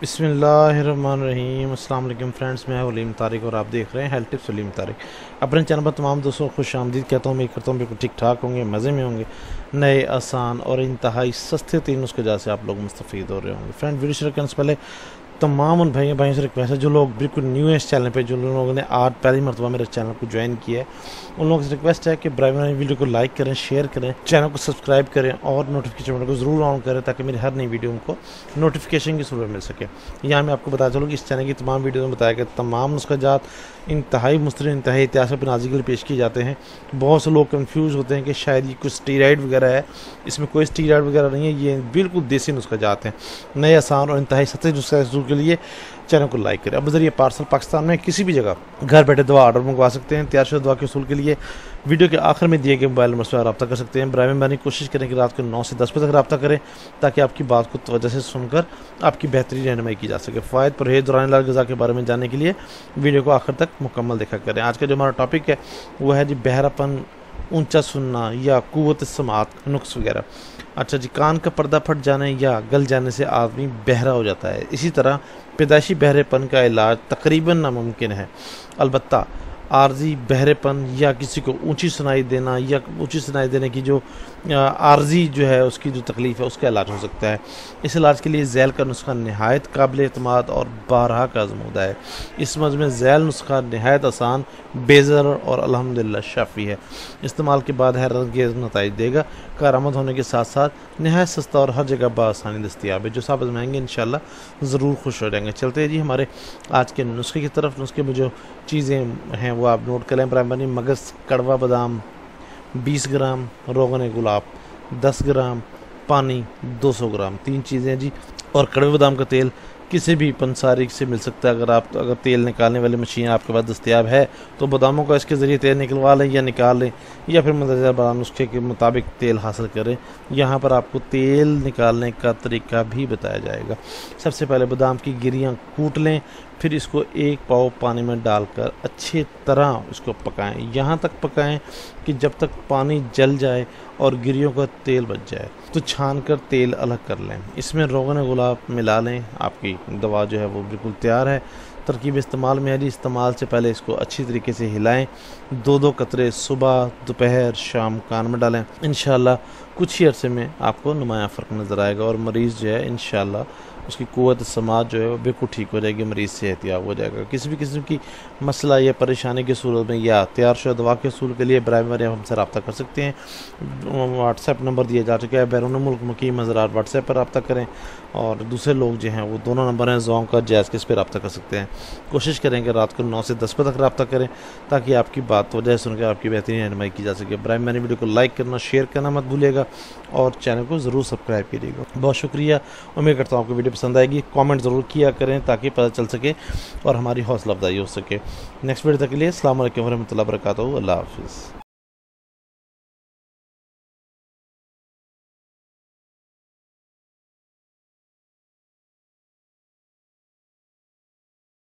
बिस्मिल्लाहिर्रहमानिर्रहीम। अस्सलाम वालेकुम फ्रेंड्स, मैं वलीम तारिक और आप देख रहे हैं हेल्थ टिप्स वलीम तारिक। अपने चैनल पर तमाम दोस्तों को खुश आमदीद कहता हूँ। उम्मीद करता हूँ बिल्कुल ठीक ठाक होंगे, मज़े में होंगे। नए आसान और इंतहाई सस्ते 3 नुस्खे जैसे आप लोग मुस्तफ़ीद हो रहे होंगे। फ्रेंड, वीडियो शुरू करने से पहले तमाम उन भाइयों से रिक्वेस्ट है जो लोग बिल्कुल न्यू है इस चैनल पे, जो लोगों ने आज पहली मरतबा मेरे चैनल को ज्वाइन किया है, उन लोगों से रिक्वेस्ट है कि ड्राइवर वीडियो को लाइक करें, शेयर करें, चैनल को सब्सक्राइब करें और नोटिफिकेशन बटन को ज़रूर ऑन करें ताकि मेरी हर नई वीडियो उनको नोटिफिकेशन की सूरत मिल सके। यहाँ मैं आपको बता चलूँ कि इस चैनल की तमाम वीडियो में बताया गया तमाम नुस्खाजात इंतहाई मुस्तरिद, इंतहाई इतिहास पर नाज़िल के लिए पेश किए जाते हैं। बहुत से लोग कंफ्यूज होते हैं कि शायद ये कुछ स्टीरॉइड वगैरह है, इसमें कोई स्टीरॉइड वगैरह नहीं है, ये बिल्कुल देसी नुस्खाजात हैं। नए आसान और इंतहाई सस्ते नुस्खे के लिए चैनल को लाइक करें। अब ज़रिए पार्सल पाकिस्तान में किसी भी जगह घर बैठे दवा ऑर्डर मंगवा सकते हैं। तैयार शुदा दवा के उसूल के लिए वीडियो के आखिर में दिए गए मोबाइल नंबर से रब्ता कर सकते हैं। बराए मेहरबानी कोशिश करें कि रात को 9 से 10 बजे तक रब्ता करें ताकि आपकी बात को तवज्जो से सुनकर आपकी बेहतरीन रहनुमाई की जा सके। फ़ायद परहेज़ दौरान इलाज ग़िज़ा के बारे में जानने के लिए वीडियो को आखिर तक मुकम्मल देखा करें। आज का जो हमारा टॉपिक है वह है जी बहरापन, ऊंचा सुनना या कुव्वत समात नुक्स वगैरह। अच्छा जी, कान का पर्दा फट जाने या गल जाने से आदमी बहरा हो जाता है। इसी तरह पैदाइशी बहरेपन का इलाज तकरीबन नामुमकिन है। अलबत्ता आर्जी बहरेपन या किसी को ऊंची सुनाई देना या ऊंची सुनाई देने की जो आर्जी जो है उसकी जो तकलीफ़ है उसका इलाज हो सकता है। इस इलाज के लिए ज़ैल का नुस्खा नहायत काबिल एतमाद और बारहा का आज़मूदा है। इस मज़ में ज़ैल नुस्खा नहायत आसान, बेज़र और अल्हम्दुलिल्लाह शाफ़ी है। इस्तेमाल के बाद हैरतअंगेज़ नताइज देगा। कारामद होने के साथ साथ नहायत सस्ता और हर जगह बासानी दस्तियाब है। जो साहब आजमाएंगे इंशाल्लाह ज़रूर खुश हो जाएंगे। चलते हैं जी हमारे आज के नुस्खे की तरफ। नुस्खे में जो चीज़ें हैं वो आप नोट करें। प्राइमरी मगज़, कड़वा बादाम 20 ग्राम, रोगन गुलाब 10 ग्राम, पानी 200 ग्राम, 3 चीज़ें जी। और कड़वे बादाम का तेल किसी भी पंसारी से मिल सकता है। अगर तेल निकालने वाली मशीन आपके पास दस्तियाब है तो बादामों का इसके ज़रिए तेल निकलवा लें या निकाल लें, या फिर मंदरजा बादाम नुस्खे के मुताबिक तेल हासिल करें। यहाँ पर आपको तेल निकालने का तरीका भी बताया जाएगा। सबसे पहले बादाम की गिरियाँ कूट लें, फिर इसको 1 पाव पानी में डालकर अच्छी तरह इसको पकाएं। यहाँ तक पकाएं कि जब तक पानी जल जाए और गिरियों का तेल बच जाए, तो छान कर तेल अलग कर लें। इसमें रोगन गुलाब मिला लें। आपकी दवा जो है वो बिल्कुल तैयार है। तरकीब इस्तेमाल में है जी, इस्तेमाल से पहले इसको अच्छी तरीके से हिलाएं। 2-2 कतरे सुबह, दोपहर, शाम कान में डालें। इंशाल्लाह कुछ ही अरसे में आपको नुमाया फ़र्क नज़र आएगा और मरीज़ जो है इंशाल्लाह उसकी कुव्वत समात जो है वो बिल्कुल ठीक हो जाएगी, मरीज़ सेहतियाब हो जाएगा। किसी भी किस्म की मसला या परेशानी की सूरत में या तैयार शुदा दवा के असूल के लिए बराए मेहरबानी हमसे रब्ता कर सकते हैं। व्हाट्सएप नंबर दिया जा चुका है। बैरून मुल्क मुकीम हज़रात व्हाट्सएप पर रब्ता करें और दूसरे लोग जो हैं वो दोनों नंबर हैं जोंग का, जैज़ के, इस पर रब्ता कर सकते हैं। कोशिश करें कि रात को 9 से 10 बजे तक रब्ता करें ताकि आपकी बात वजह सुनकर आपकी बेहतरीन रहनुमाई की जा सके। बराए मेहरबानी वीडियो को लाइक करना, शेयर करना मत भूलिएगा और चैनल को ज़रूर सब्सक्राइब कीजिएगा। बहुत शुक्रिया। उम्मीद करता हूँ आपको वीडियो पसंद आएगी। कमेंट ज़रूर किया करें ताकि पता चल सके और हमारी हौसला अफजाई हो सके। नेक्स्ट वीडियो तक के लिए अस्सलाम वालेकुम व रहमतुल्लाहि व बरकातहू। अल्लाह हाफ़िज़।